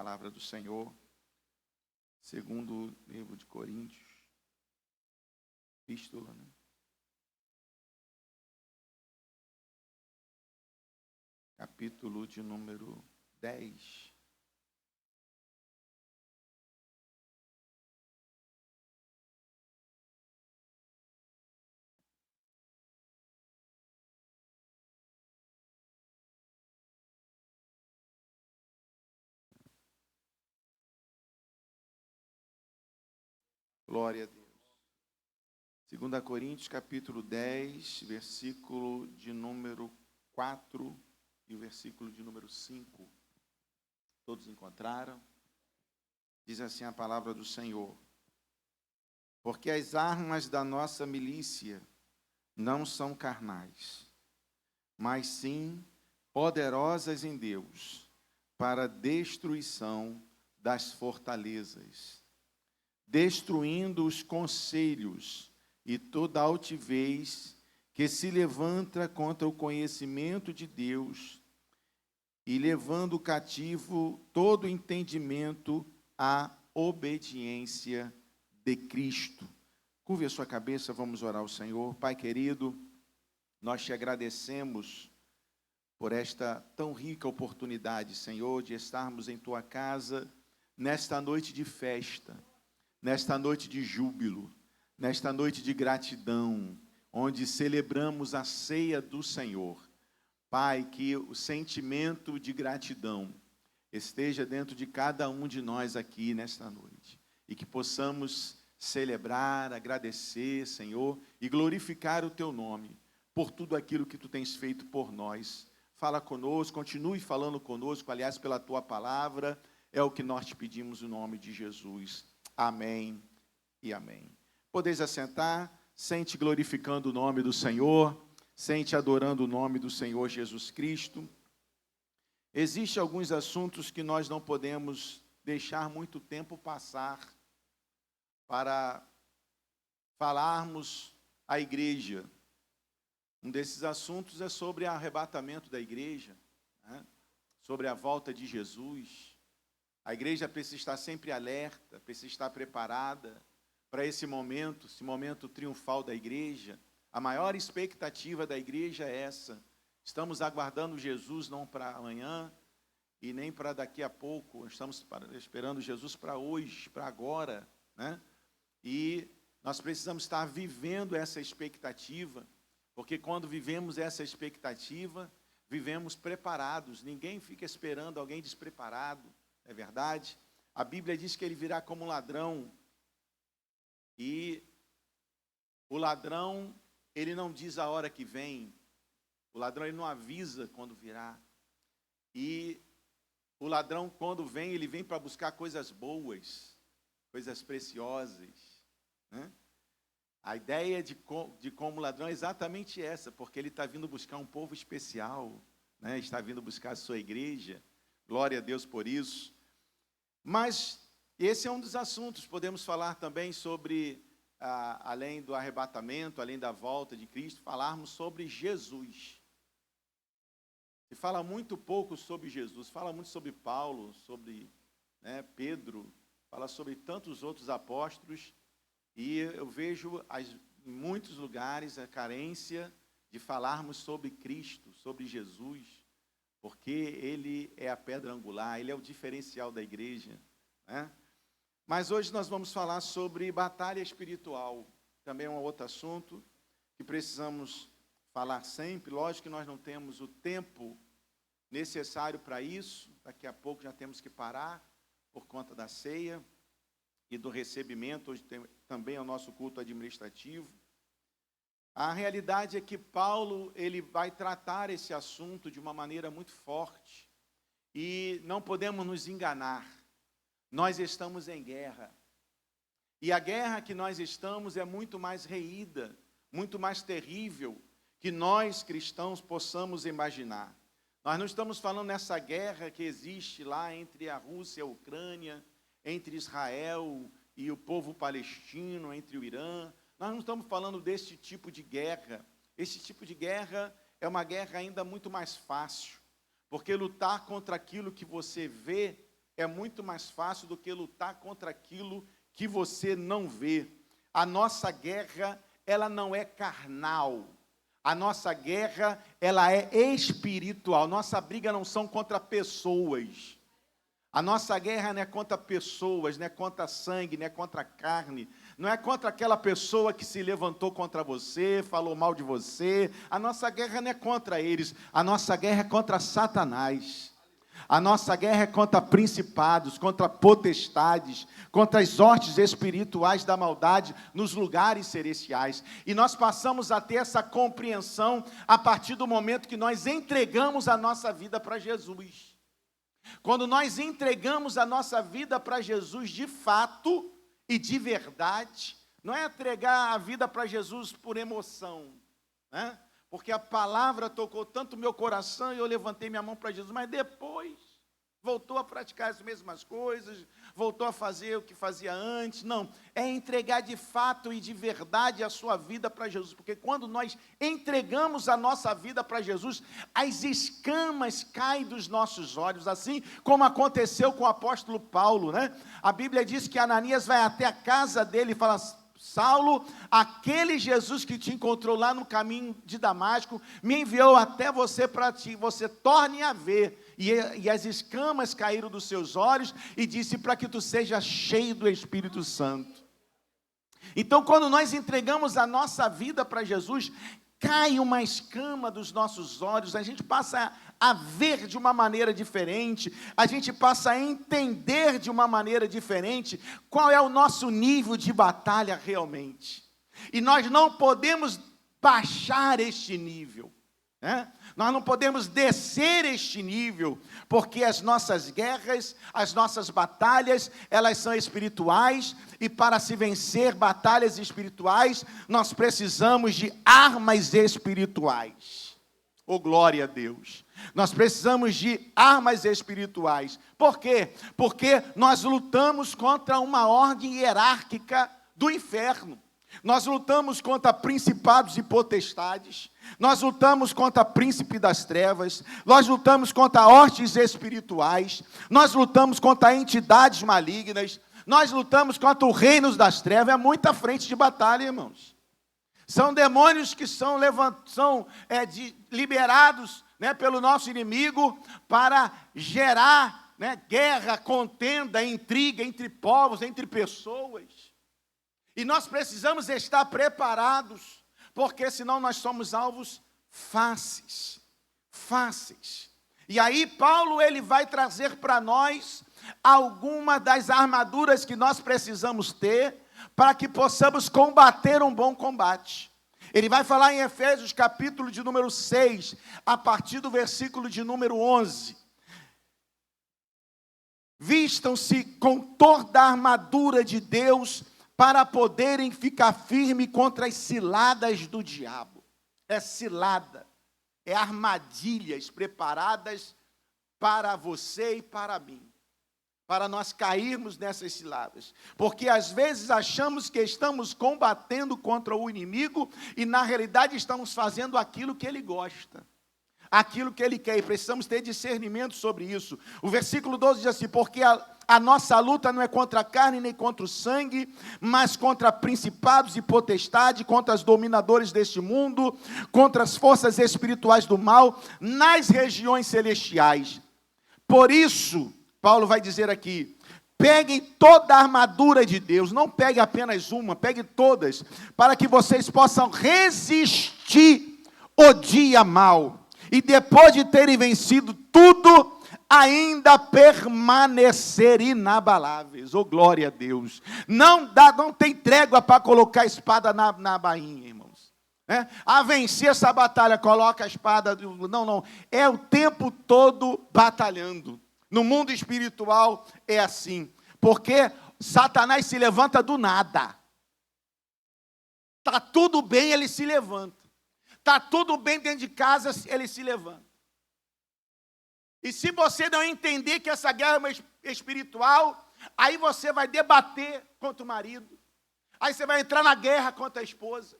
palavra do Senhor, segundo o livro de Coríntios, epístola, né? Capítulo de número 10. Glória a Deus. 2 Coríntios, capítulo 10, versículo de número 4 e o versículo de número 5. Todos encontraram? Diz assim a palavra do Senhor: porque as armas da nossa milícia não são carnais, mas sim poderosas em Deus, para a destruição das fortalezas, destruindo os conselhos e toda altivez que se levanta contra o conhecimento de Deus, e levando cativo todo entendimento à obediência de Cristo. Curve a sua cabeça, vamos orar ao Senhor. Pai querido, nós te agradecemos por esta tão rica oportunidade, Senhor, de estarmos em tua casa nesta noite de festa, nesta noite de júbilo, nesta noite de gratidão, onde celebramos a ceia do Senhor. Pai, que o sentimento de gratidão esteja dentro de cada um de nós aqui nesta noite, e que possamos celebrar, agradecer, Senhor, e glorificar o teu nome por tudo aquilo que tu tens feito por nós. Fala conosco, continue falando conosco, aliás, pela tua palavra, é o que nós te pedimos no nome de Jesus. Amém e amém. Podeis assentar, sente glorificando o nome do Senhor, sente adorando o nome do Senhor Jesus Cristo. Existem alguns assuntos que nós não podemos deixar muito tempo passar para falarmos à igreja. Um desses assuntos é sobre o arrebatamento da igreja, né? Sobre a volta de Jesus. A igreja precisa estar sempre alerta, precisa estar preparada para esse momento triunfal da igreja. A maior expectativa da igreja é essa. Estamos aguardando Jesus não para amanhã e nem para daqui a pouco. Estamos esperando Jesus para hoje, para agora, né? E nós precisamos estar vivendo essa expectativa, porque quando vivemos essa expectativa, vivemos preparados. Ninguém fica esperando alguém despreparado, é verdade? A Bíblia diz que ele virá como um ladrão. E o ladrão, ele não diz a hora que vem. O ladrão, ele não avisa quando virá. E o ladrão, quando vem, ele vem para buscar coisas boas, coisas preciosas, né? A ideia de como ladrão é exatamente essa, porque ele está vindo buscar um povo especial, né? Está vindo buscar a sua igreja. Glória a Deus por isso. Mas esse é um dos assuntos. Podemos falar também sobre, além do arrebatamento, além da volta de Cristo, falarmos sobre Jesus. Se fala muito pouco sobre Jesus, fala muito sobre Paulo, sobre, né, Pedro, fala sobre tantos outros apóstolos, e eu vejo em muitos lugares a carência de falarmos sobre Cristo, sobre Jesus, porque ele é a pedra angular, ele é o diferencial da igreja, né? Mas hoje nós vamos falar sobre batalha espiritual, também é um outro assunto que precisamos falar sempre. Lógico que nós não temos o tempo necessário para isso, daqui a pouco já temos que parar por conta da ceia e do recebimento. Hoje também é o nosso culto administrativo. A realidade é que Paulo, ele vai tratar esse assunto de uma maneira muito forte, e não podemos nos enganar. Nós estamos em guerra, e a guerra que nós estamos é muito mais reída, muito mais terrível que nós cristãos possamos imaginar. Nós não estamos falando nessa guerra que existe lá entre a Rússia e a Ucrânia, entre Israel e o povo palestino, entre o Irã. Nós não estamos falando desse tipo de guerra. Esse tipo de guerra é uma guerra ainda muito mais fácil, porque lutar contra aquilo que você vê é muito mais fácil do que lutar contra aquilo que você não vê. A nossa guerra, ela não é carnal. A nossa guerra, ela é espiritual. Nossa briga não são contra pessoas. A nossa guerra não é contra pessoas, não é contra sangue, não é contra carne. Não é contra aquela pessoa que se levantou contra você, falou mal de você. A nossa guerra não é contra eles. A nossa guerra é contra Satanás. A nossa guerra é contra principados, contra potestades, contra as hostes espirituais da maldade nos lugares celestiais. E nós passamos a ter essa compreensão a partir do momento que nós entregamos a nossa vida para Jesus. Quando nós entregamos a nossa vida para Jesus de fato e de verdade, não é entregar a vida para Jesus por emoção, né? Porque a palavra tocou tanto o meu coração e eu levantei minha mão para Jesus, mas depois voltou a praticar as mesmas coisas, voltou a fazer o que fazia antes. Não, é entregar de fato e de verdade a sua vida para Jesus, porque quando nós entregamos a nossa vida para Jesus, as escamas caem dos nossos olhos, assim como aconteceu com o apóstolo Paulo, né? A Bíblia diz que Ananias vai até a casa dele e fala: Saulo, aquele Jesus que te encontrou lá no caminho de Damasco, me enviou até você para que você torne a ver. E as escamas caíram dos seus olhos e disse: para que tu seja cheio do Espírito Santo. Então, quando nós entregamos a nossa vida para Jesus, cai uma escama dos nossos olhos, a gente passa a ver de uma maneira diferente, a gente passa a entender de uma maneira diferente qual é o nosso nível de batalha realmente. E nós não podemos baixar este nível, né? Nós não podemos descer este nível, porque as nossas guerras, as nossas batalhas, elas são espirituais, e para se vencer batalhas espirituais, nós precisamos de armas espirituais. Oh, glória a Deus! Nós precisamos de armas espirituais. Por quê? Porque nós lutamos contra uma ordem hierárquica do inferno. Nós lutamos contra principados e potestades, nós lutamos contra príncipe das trevas, nós lutamos contra hostes espirituais, nós lutamos contra entidades malignas, nós lutamos contra os reinos das trevas. É muita frente de batalha, irmãos. São demônios que são liberados, né, pelo nosso inimigo para gerar, né, guerra, contenda, intriga entre povos, entre pessoas. E nós precisamos estar preparados, porque senão nós somos alvos fáceis. E aí Paulo, ele vai trazer para nós algumas das armaduras que nós precisamos ter para que possamos combater um bom combate. Ele vai falar em Efésios, capítulo de número 6, a partir do versículo de número 11. Vistam-se com toda a armadura de Deus, para poderem ficar firmes contra as ciladas do diabo. É cilada, é armadilhas preparadas para você e para mim, para nós cairmos nessas ciladas. Porque às vezes achamos que estamos combatendo contra o inimigo e na realidade estamos fazendo aquilo que ele gosta, aquilo que ele quer, e precisamos ter discernimento sobre isso. O versículo 12 diz assim: porque a nossa luta não é contra a carne nem contra o sangue, mas contra principados e potestades, contra os dominadores deste mundo, contra as forças espirituais do mal, nas regiões celestiais. Por isso, Paulo vai dizer aqui: peguem toda a armadura de Deus, não pegue apenas uma, pegue todas, para que vocês possam resistir o dia mau. E depois de terem vencido tudo, ainda permanecer inabaláveis. Oh, glória a Deus! Não tem trégua para colocar a espada na bainha, irmãos. A vencer essa batalha, coloca a espada. Não. É o tempo todo batalhando. No mundo espiritual é assim. Porque Satanás se levanta do nada. Está tudo bem, ele se levanta. Está tudo bem dentro de casa, ele se levanta. E se você não entender que essa guerra é espiritual, aí você vai debater contra o marido. Aí você vai entrar na guerra contra a esposa.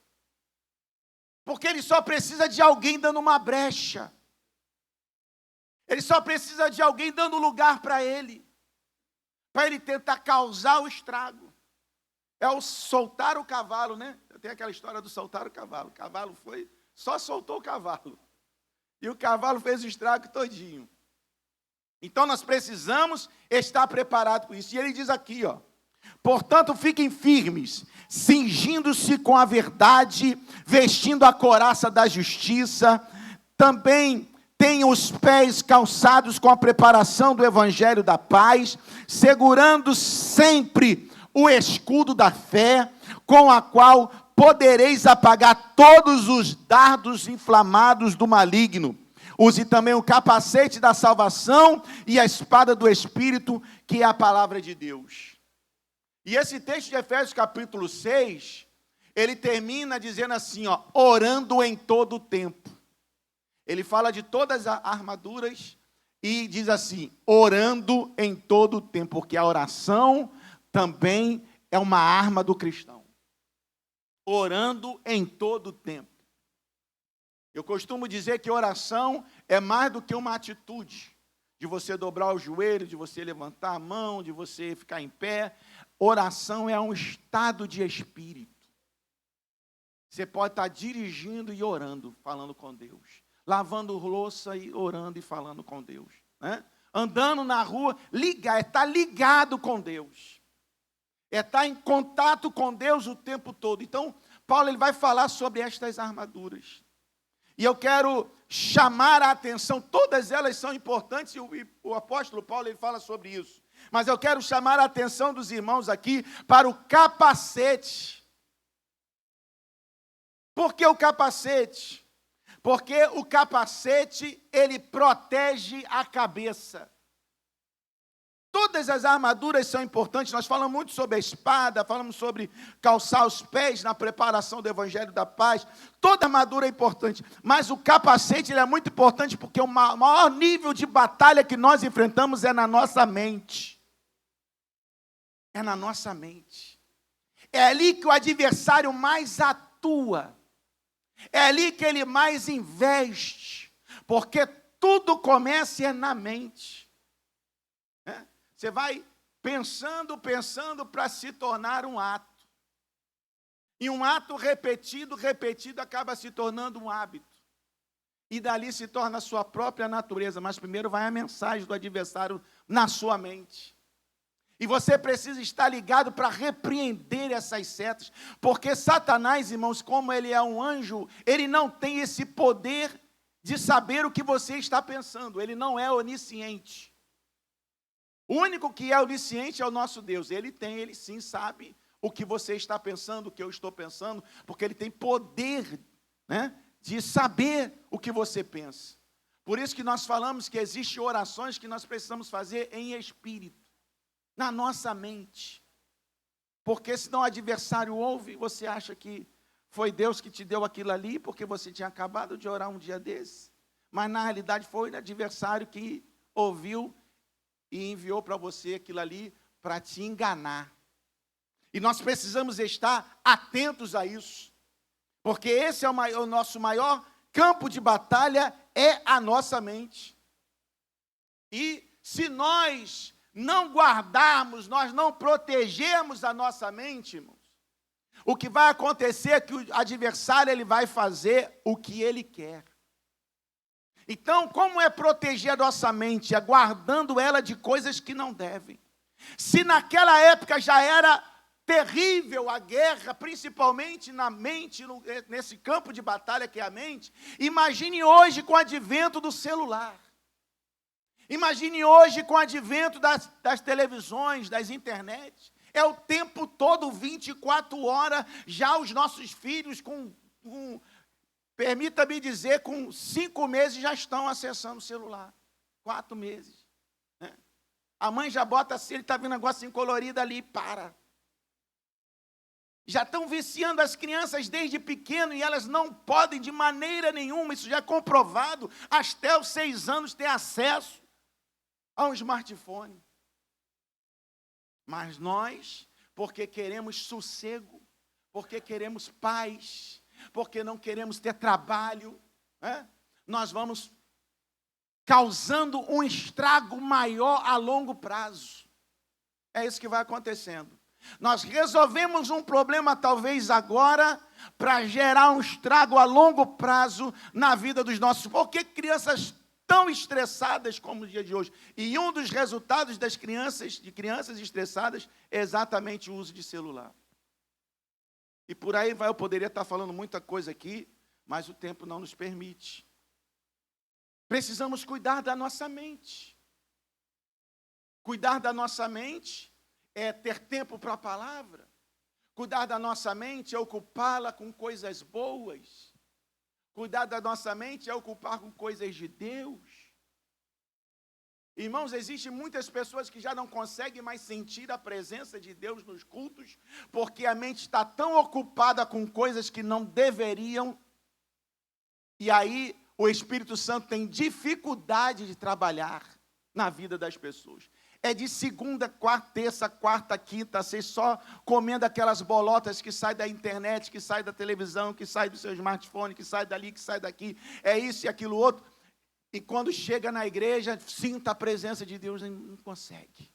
Porque ele só precisa de alguém dando uma brecha. Ele só precisa de alguém dando lugar para ele. para ele tentar causar o estrago. É o soltar o cavalo, né? Tem aquela história do soltar o cavalo. O cavalo só soltou o cavalo. E o cavalo fez o estrago todinho. Então nós precisamos estar preparados por isso. E ele diz aqui, ó: portanto, fiquem firmes, cingindo-se com a verdade, vestindo a couraça da justiça, também tenham os pés calçados com a preparação do evangelho da paz, segurando sempre o escudo da fé, com a qual podereis apagar todos os dardos inflamados do maligno. Use também o capacete da salvação e a espada do Espírito, que é a palavra de Deus. E esse texto de Efésios capítulo 6, ele termina dizendo assim, ó: orando em todo o tempo. Ele fala de todas as armaduras e diz assim: orando em todo o tempo, porque a oração também é uma arma do cristão. Orando em todo o tempo. Eu costumo dizer que oração é mais do que uma atitude, de você dobrar o joelho, de você levantar a mão, de você ficar em pé. Oração é um estado de espírito. Você pode estar dirigindo e orando, falando com Deus. Lavando louça e orando e falando com Deus. Né? Andando na rua, estar ligado com Deus. É estar em contato com Deus o tempo todo. Então, Paulo ele vai falar sobre estas armaduras. E eu quero chamar a atenção, todas elas são importantes, e o apóstolo Paulo ele fala sobre isso. Mas eu quero chamar a atenção dos irmãos aqui para o capacete. Por que o capacete? Porque o capacete, ele protege a cabeça. Todas as armaduras são importantes. Nós falamos muito sobre a espada, falamos sobre calçar os pés na preparação do evangelho da paz. Toda armadura é importante, mas o capacete ele é muito importante porque o maior nível de batalha que nós enfrentamos é na nossa mente. É na nossa mente. É ali que o adversário mais atua. É ali que ele mais investe, porque tudo começa na mente. Você vai pensando para se tornar um ato. E um ato repetido acaba se tornando um hábito. E dali se torna a sua própria natureza. Mas primeiro vai a mensagem do adversário na sua mente. E você precisa estar ligado para repreender essas setas. Porque Satanás, irmãos, como ele é um anjo, ele não tem esse poder de saber o que você está pensando. Ele não é onisciente. O único que é onisciente é o nosso Deus. Ele sim sabe o que você está pensando, o que eu estou pensando, porque ele tem poder, né, de saber o que você pensa. Por isso que nós falamos que existem orações que nós precisamos fazer em espírito, na nossa mente. Porque senão o adversário ouve e você acha que foi Deus que te deu aquilo ali, porque você tinha acabado de orar um dia desse. Mas na realidade foi o adversário que ouviu e enviou para você aquilo ali para te enganar. E nós precisamos estar atentos a isso. Porque esse é o nosso maior campo de batalha, é a nossa mente. E se nós não guardarmos, nós não protegermos a nossa mente, irmãos, o que vai acontecer é que o adversário ele vai fazer o que ele quer. Então, como é proteger a nossa mente? É guardando ela de coisas que não devem. Se naquela época já era terrível a guerra, principalmente na mente, nesse campo de batalha que é a mente, imagine hoje com o advento do celular. Imagine hoje com o advento das televisões, das internet. É o tempo todo, 24 horas, já os nossos filhos permita-me dizer, com 5 meses já estão acessando o celular. 4 meses. Né? A mãe já bota assim, ele está vendo um negocinho colorido ali, para. Já estão viciando as crianças desde pequeno e elas não podem de maneira nenhuma, isso já é comprovado, até os 6 anos ter acesso a um smartphone. Mas nós, porque queremos sossego, porque queremos paz, porque não queremos ter trabalho, né? Nós vamos causando um estrago maior a longo prazo. É isso que vai acontecendo. Nós resolvemos um problema talvez agora para gerar um estrago a longo prazo na vida dos nossos. Por que crianças tão estressadas como o dia de hoje? E um dos resultados de crianças estressadas é exatamente o uso de celular. E por aí vai, eu poderia estar falando muita coisa aqui, mas o tempo não nos permite. Precisamos cuidar da nossa mente. Cuidar da nossa mente é ter tempo para a palavra. Cuidar da nossa mente é ocupá-la com coisas boas. Cuidar da nossa mente é ocupar com coisas de Deus. Irmãos, existem muitas pessoas que já não conseguem mais sentir a presença de Deus nos cultos, porque a mente está tão ocupada com coisas que não deveriam, e aí o Espírito Santo tem dificuldade de trabalhar na vida das pessoas. É de segunda, terça, quarta, quinta, sexta, só comendo aquelas bolotas que saem da internet, que saem da televisão, que saem do seu smartphone, que saem dali, que saem daqui, é isso e aquilo outro. E quando chega na igreja, sinta a presença de Deus, não consegue.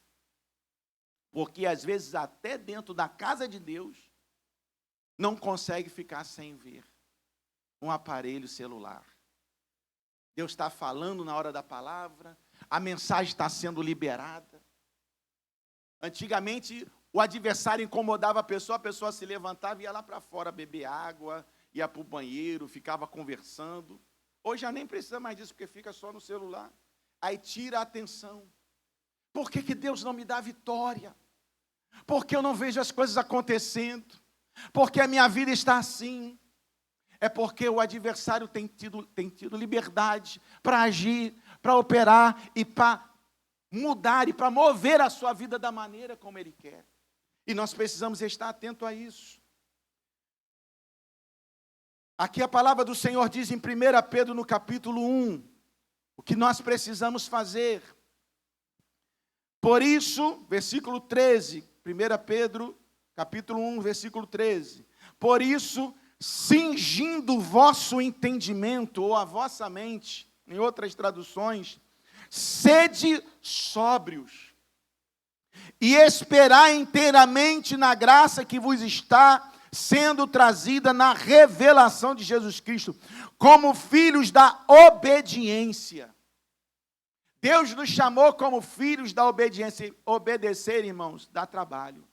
Porque às vezes até dentro da casa de Deus, não consegue ficar sem ver um aparelho celular. Deus está falando na hora da palavra, a mensagem está sendo liberada. Antigamente, o adversário incomodava a pessoa se levantava e ia lá para fora beber água, ia para o banheiro, ficava conversando. Hoje já nem precisa mais disso, porque fica só no celular. Aí tira a atenção. Por que Deus não me dá vitória? Porque eu não vejo as coisas acontecendo? Porque a minha vida está assim? É porque o adversário tem tido liberdade para agir, para operar e para mudar e para mover a sua vida da maneira como Ele quer. E nós precisamos estar atentos a isso. Aqui a palavra do Senhor diz em 1 Pedro, no capítulo 1, o que nós precisamos fazer. Por isso, versículo 13, 1 Pedro, capítulo 1, versículo 13. Por isso, cingindo o vosso entendimento, ou a vossa mente, em outras traduções, sede sóbrios, e esperai inteiramente na graça que vos está sendo trazida na revelação de Jesus Cristo, como filhos da obediência. Deus nos chamou como filhos da obediência. Obedecer, irmãos, dá trabalho.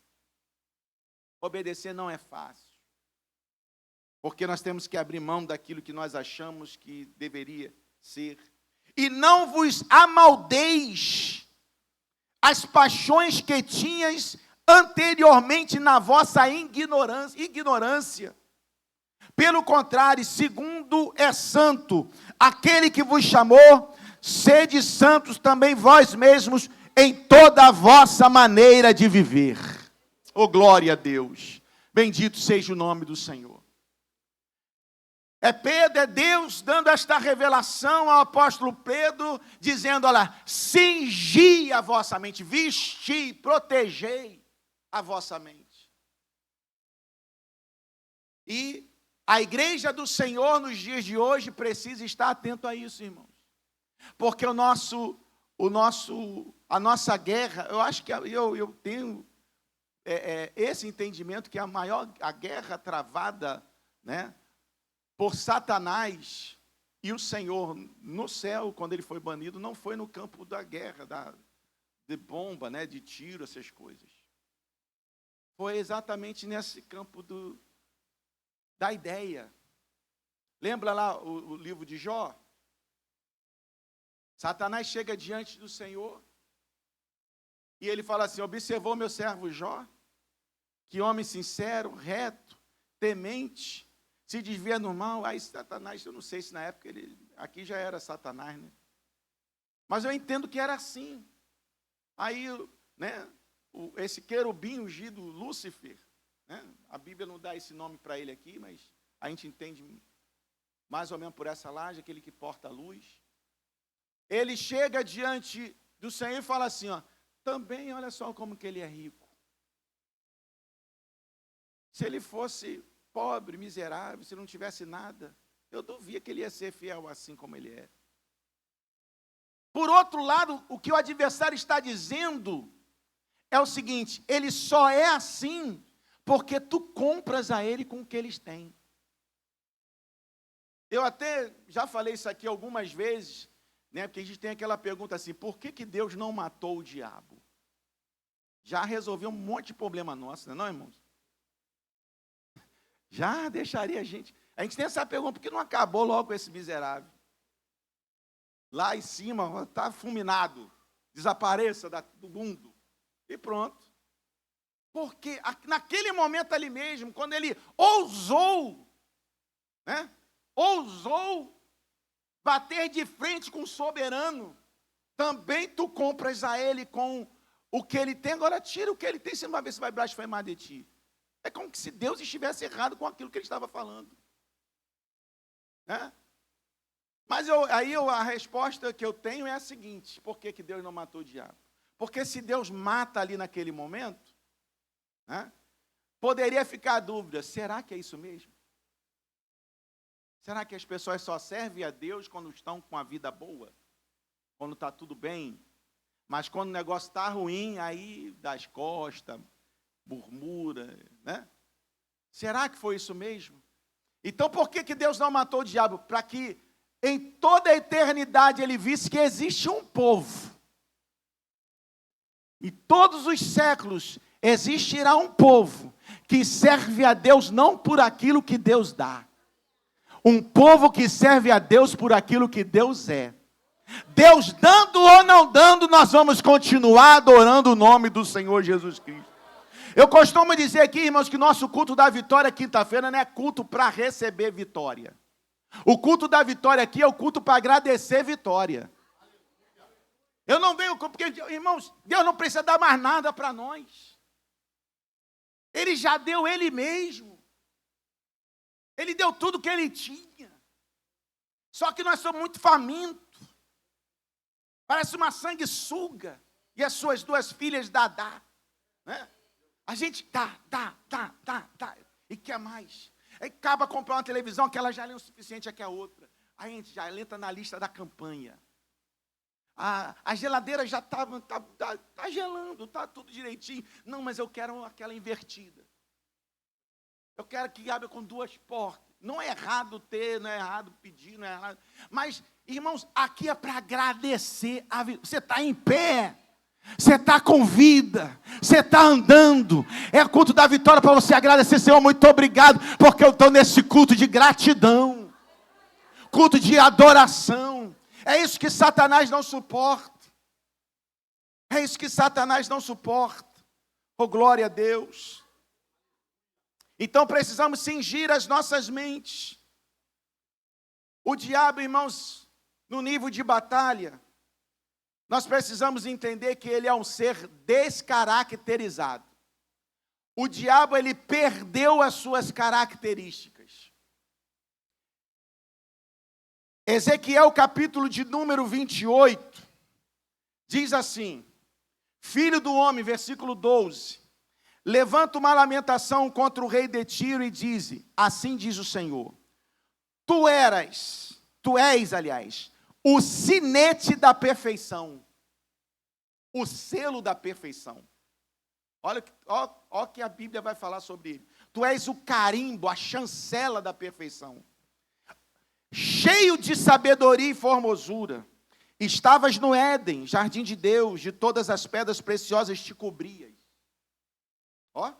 Obedecer não é fácil, porque nós temos que abrir mão daquilo que nós achamos que deveria ser. E não vos amaldeis as paixões que tinhas anteriormente na vossa ignorância. Pelo contrário, segundo é santo aquele que vos chamou, sede santos também vós mesmos em toda a vossa maneira de viver. Oh, glória a Deus. Bendito seja o nome do Senhor. É Deus dando esta revelação ao apóstolo Pedro, dizendo, olha, cingi a vossa mente, vesti, protegei a vossa mente. E a igreja do Senhor nos dias de hoje precisa estar atento a isso, irmãos. Porque a nossa guerra, eu acho que eu tenho esse entendimento que a guerra travada, né, por Satanás e o Senhor no céu, quando ele foi banido, não foi no campo da guerra, de bomba, né, de tiro, essas coisas. Foi exatamente nesse campo da ideia. Lembra lá o livro de Jó? Satanás chega diante do Senhor e ele fala assim, observou meu servo Jó? Que homem sincero, reto, temente, se desvia no mal. Aí Satanás, eu não sei se na época aqui já era Satanás, né? Mas eu entendo que era assim. Aí, né, esse querubim ungido, Lúcifer, né, a Bíblia não dá esse nome para ele aqui, mas a gente entende mais ou menos por essa laje, aquele que porta a luz. Ele chega diante do Senhor e fala assim, ó, também olha só como que ele é rico. Se ele fosse pobre, miserável, se não tivesse nada, eu duvia que ele ia ser fiel assim como ele é. Por outro lado, o que o adversário está dizendo é o seguinte: ele só é assim porque tu compras a ele com o que eles têm. Eu até já falei isso aqui algumas vezes, né? Porque a gente tem aquela pergunta assim: por que Deus não matou o diabo? Já resolveu um monte de problema nosso, não é, irmãos? Já deixaria a gente tem essa pergunta: por que não acabou logo esse miserável? Lá em cima, está fulminado, desapareça do mundo, e pronto. Porque naquele momento ali mesmo, quando ele ousou, né? Ousou bater de frente com o soberano, também tu compras a ele com o que ele tem. Agora tira o que ele tem, você não vai ver se vai blasfemar de ti. É como se Deus estivesse errado com aquilo que ele estava falando, né? Mas a resposta que eu tenho é a seguinte: por que Deus não matou o diabo? Porque se Deus mata ali naquele momento, né, poderia ficar a dúvida: será que é isso mesmo? Será que as pessoas só servem a Deus quando estão com a vida boa? Quando está tudo bem? Mas quando o negócio está ruim, aí dá as costas, murmura, né? Será que foi isso mesmo? Então por que Deus não matou o diabo? Para que em toda a eternidade ele visse que existe um povo. E todos os séculos existirá um povo que serve a Deus não por aquilo que Deus dá. Um povo que serve a Deus por aquilo que Deus é. Deus dando ou não dando, nós vamos continuar adorando o nome do Senhor Jesus Cristo. Eu costumo dizer aqui, irmãos, que nosso culto da vitória quinta-feira não é culto para receber vitória. O culto da vitória aqui é o culto para agradecer vitória. Eu não venho, porque, irmãos, Deus não precisa dar mais nada para nós. Ele já deu Ele mesmo. Ele deu tudo que Ele tinha. Só que nós somos muito famintos. Parece uma sanguessuga. E as suas duas filhas Dadá, né? A gente dá. E quer mais. Aí acaba comprar uma televisão que ela já lê o suficiente, é que a outra. Aí a gente já entra na lista da campanha. A geladeira já tá gelando, está tudo direitinho. Não, mas eu quero aquela invertida. Eu quero que abra com duas portas. Não é errado ter, não é errado pedir, não é errado. Mas, irmãos, aqui é para agradecer a vida. Você está em pé. Você está com vida, você está andando, é culto da vitória para você agradecer. Senhor, muito obrigado, porque eu estou nesse culto de gratidão, culto de adoração. É isso que Satanás não suporta, é isso que Satanás não suporta. Oh, glória a Deus. Então precisamos cingir as nossas mentes. O diabo, irmãos, no nível de batalha, nós precisamos entender que ele é um ser descaracterizado. O diabo, ele perdeu as suas características. Ezequiel, capítulo de número 28, diz assim: Filho do homem, versículo 12, levanta uma lamentação contra o rei de Tiro e diz: assim diz o Senhor, tu és, o sinete da perfeição, o selo da perfeição. Olha o que a Bíblia vai falar sobre ele. Tu és o carimbo, a chancela da perfeição. Cheio de sabedoria e formosura. Estavas no Éden, jardim de Deus, de todas as pedras preciosas te cobrias. Ó.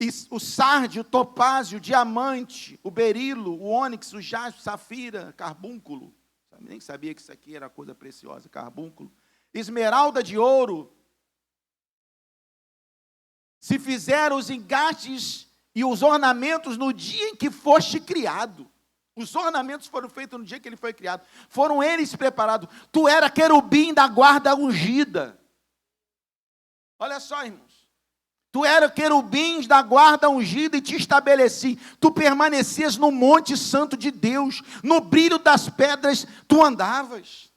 E o sárdio, o topázio, o diamante, o berilo, o ônix, o jaspe, safira, carbúnculo. Nem sabia que isso aqui era coisa preciosa, carbúnculo. Esmeralda de ouro. Se fizeram os engastes e os ornamentos no dia em que foste criado. Os ornamentos foram feitos no dia que ele foi criado. Foram eles preparados. Tu era querubim da guarda ungida. Olha só, irmãos. Tu era querubins da guarda ungida e te estabeleci. Tu permanecias no monte santo de Deus. No brilho das pedras tu andavas.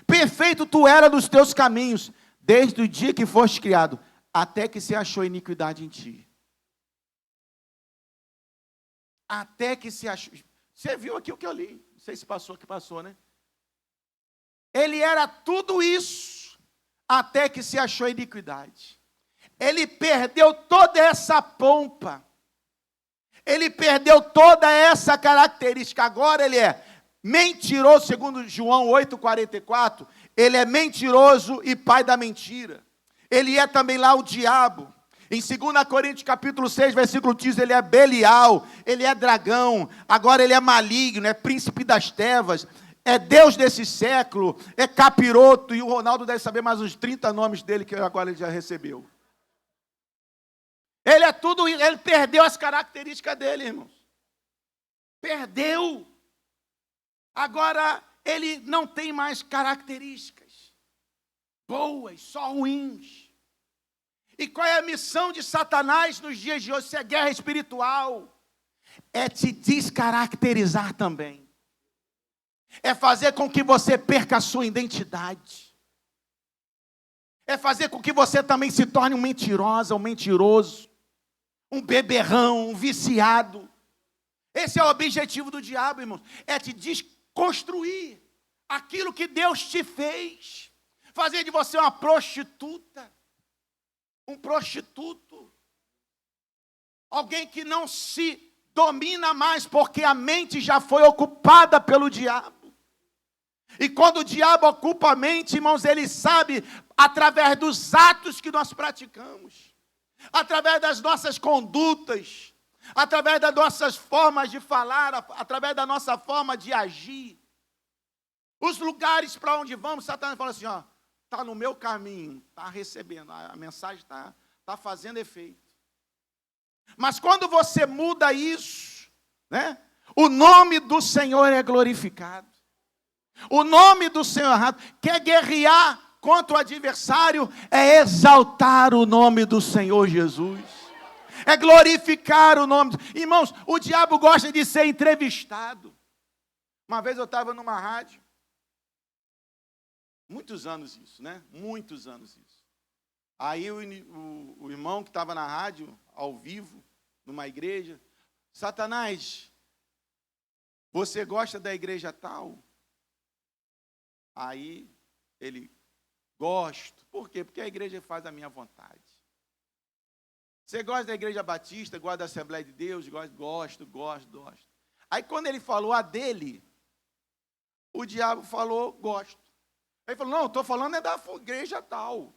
Perfeito tu era nos teus caminhos, desde o dia que foste criado, até que se achou iniquidade em ti. Até que se achou. Você viu aqui o que eu li. Não sei se passou, que passou, né? Ele era tudo isso, até que se achou iniquidade. Ele perdeu toda essa pompa. Ele perdeu toda essa característica. Agora ele é mentiroso, segundo João 8,44. Ele é mentiroso e pai da mentira. Ele é também lá o diabo. Em 2 Coríntios capítulo 6, versículo 15, ele é Belial, ele é dragão, agora ele é maligno, é príncipe das trevas, é Deus desse século, é capiroto, e o Ronaldo deve saber mais uns 30 nomes dele que agora ele já recebeu. Ele é tudo, ele perdeu as características dele, irmãos. Perdeu. Agora ele não tem mais características boas, só ruins. E qual é a missão de Satanás nos dias de hoje? Se é guerra espiritual, é te descaracterizar também. É fazer com que você perca a sua identidade. É fazer com que você também se torne um mentirosa, um mentiroso, um beberrão, um viciado. Esse é o objetivo do diabo, irmãos. É te desconstruir aquilo que Deus te fez. Fazer de você uma prostituta. Um prostituto. Alguém que não se domina mais, porque a mente já foi ocupada pelo diabo. E quando o diabo ocupa a mente, irmãos, ele sabe, através dos atos que nós praticamos, através das nossas condutas, através das nossas formas de falar, através da nossa forma de agir, os lugares para onde vamos, Satanás fala assim, ó, está no meu caminho, está recebendo, a mensagem está fazendo efeito. Mas quando você muda isso, né, o nome do Senhor é glorificado. O nome do Senhor quer guerrear contra o adversário, é exaltar o nome do Senhor Jesus. É glorificar o nome. Irmãos, o diabo gosta de ser entrevistado. Uma vez eu estava numa rádio, muitos anos isso, né? Muitos anos isso. Aí o irmão que estava na rádio, ao vivo, numa igreja, Satanás, você gosta da igreja tal? Aí ele, gosto. Por quê? Porque a igreja faz a minha vontade. Você gosta da igreja batista, gosta da Assembleia de Deus? Gosto. Aí quando ele falou a dele, o diabo falou, gosto. Aí ele falou, não, estou falando é da igreja tal.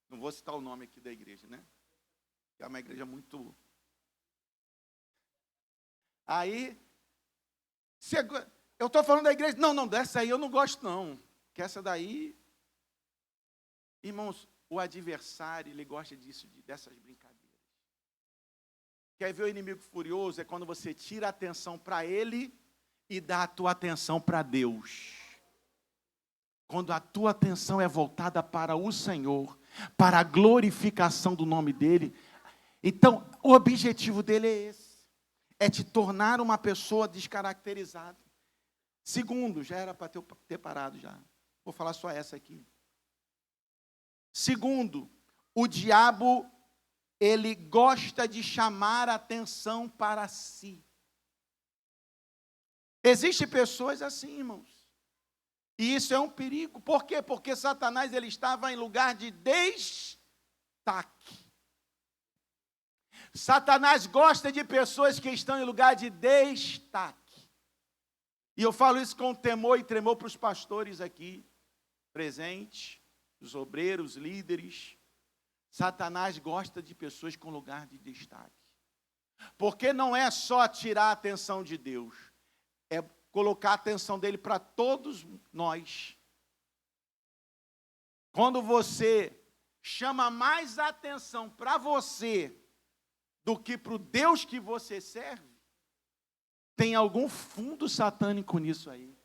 Não vou citar o nome aqui da igreja, né? É uma igreja muito... Aí, eu estou falando da igreja, não, dessa aí eu não gosto não. Que essa daí... Irmãos, o adversário, ele gosta disso, dessas brincadeiras. Quer ver o inimigo furioso? É quando você tira a atenção para ele e dá a tua atenção para Deus. Quando a tua atenção é voltada para o Senhor, para a glorificação do nome dele. Então, o objetivo dele é esse. É te tornar uma pessoa descaracterizada. Segundo, já era para ter parado já. Vou falar só essa aqui. Segundo, o diabo, ele gosta de chamar a atenção para si. Existem pessoas assim, irmãos. E isso é um perigo. Por quê? Porque Satanás, ele estava em lugar de destaque. Satanás gosta de pessoas que estão em lugar de destaque. E eu falo isso com temor e tremor para os pastores aqui presentes, os obreiros, líderes. Satanás gosta de pessoas com lugar de destaque. Porque não é só tirar a atenção de Deus, é colocar a atenção dele para todos nós. Quando você chama mais atenção para você do que para o Deus que você serve, tem algum fundo satânico nisso aí.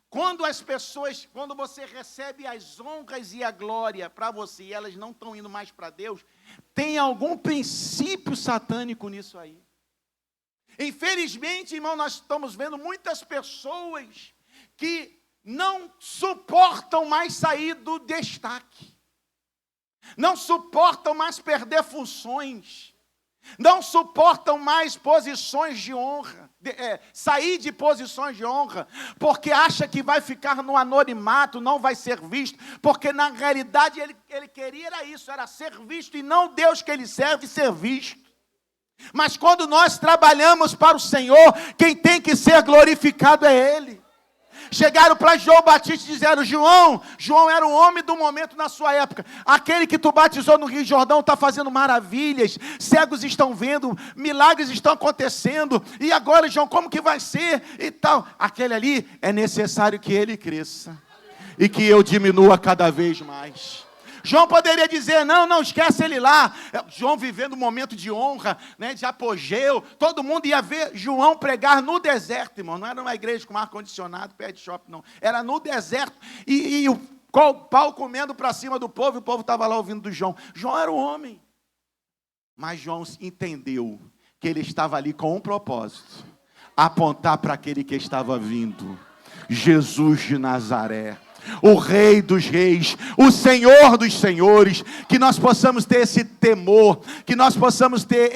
Quando você recebe as honras e a glória para você e elas não estão indo mais para Deus, tem algum princípio satânico nisso aí. Infelizmente, irmão, nós estamos vendo muitas pessoas que não suportam mais sair do destaque. Não suportam mais perder funções. não suportam mais posições de honra, sair de posições de honra, porque acha que vai ficar no anonimato, não vai ser visto, porque na realidade ele queria era isso, era ser visto, e não Deus que ele serve ser visto. Mas quando nós trabalhamos para o Senhor, quem tem que ser glorificado é Ele. Chegaram para João Batista e disseram: João era um homem do momento na sua época. Aquele que tu batizou no Rio Jordão está fazendo maravilhas. Cegos estão vendo, milagres estão acontecendo. E agora, João, como que vai ser? E tal. Aquele ali, é necessário que ele cresça e que eu diminua cada vez mais. João poderia dizer: não, esquece ele lá. João vivendo um momento de honra, né, de apogeu. Todo mundo ia ver João pregar no deserto, irmão. Não era uma igreja com ar-condicionado, perto de shopping, não. Era no deserto. E o pau comendo para cima do povo, e o povo estava lá ouvindo do João. João era um homem. Mas João entendeu que ele estava ali com um propósito: apontar para aquele que estava vindo, Jesus de Nazaré, o Rei dos Reis, o Senhor dos Senhores. Que nós possamos ter esse temor, que nós possamos ter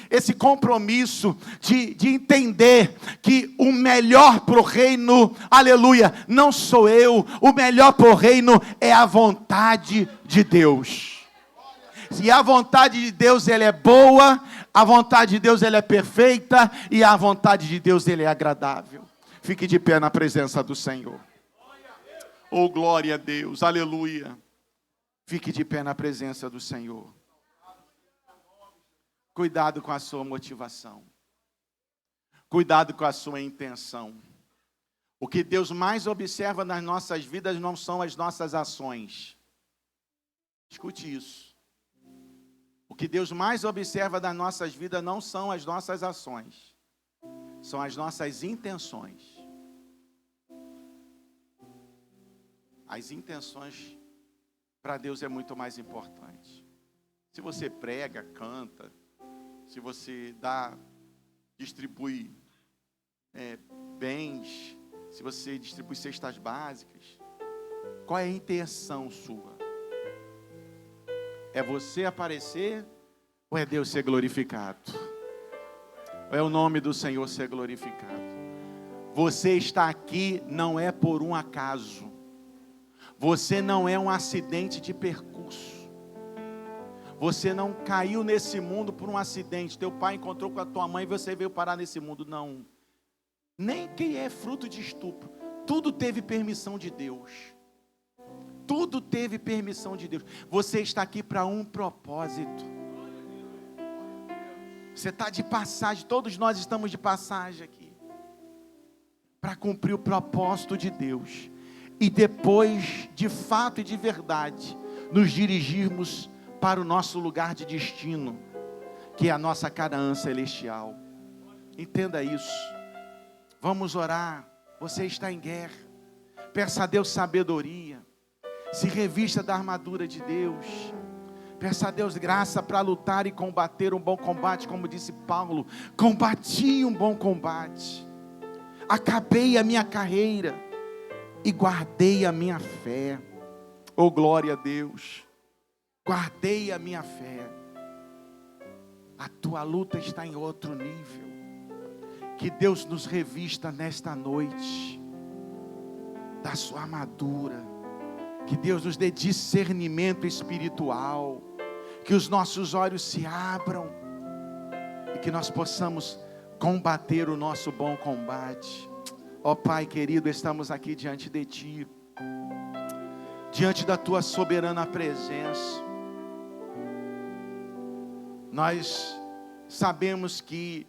esse compromisso de entender que o melhor para o reino, aleluia, não sou eu, o melhor para o reino é a vontade de Deus. E a vontade de Deus, ela é boa, a vontade de Deus, ela é perfeita, e a vontade de Deus, ela é agradável. Fique de pé na presença do Senhor. Oh, glória a Deus, aleluia. Fique de pé na presença do Senhor. Cuidado com a sua motivação. Cuidado com a sua intenção. O que Deus mais observa nas nossas vidas não são as nossas ações. Escute isso. O que Deus mais observa nas nossas vidas não são as nossas ações. São as nossas intenções. As intenções para Deus é muito mais importante. Se você prega, canta, se você distribui bens, se você distribui cestas básicas, qual é a intenção sua? É você aparecer ou é Deus ser glorificado? Ou é o nome do Senhor ser glorificado? Você está aqui não é por um acaso. Você não é um acidente de percurso. Você não caiu nesse mundo por um acidente. Teu pai encontrou com a tua mãe e você veio parar nesse mundo. Não. Nem quem é fruto de estupro. Tudo teve permissão de Deus. Tudo teve permissão de Deus. Você está aqui para um propósito. Você está de passagem. Todos nós estamos de passagem aqui. Para cumprir o propósito de Deus. E depois, de fato e de verdade, nos dirigirmos para o nosso lugar de destino, que é a nossa Canaã celestial. Entenda isso. Vamos orar. Você está em guerra. Peça a Deus sabedoria. Se revista da armadura de Deus. Peça a Deus graça para lutar e combater um bom combate, como disse Paulo. Combati um bom combate. Acabei a minha carreira. E guardei a minha fé. Oh, glória a Deus. Guardei a minha fé. A tua luta está em outro nível. Que Deus nos revista nesta noite da sua armadura. Que Deus nos dê discernimento espiritual. Que os nossos olhos se abram. E que nós possamos combater o nosso bom combate. Ó Pai querido, estamos aqui diante de Ti, diante da Tua soberana presença. Nós sabemos que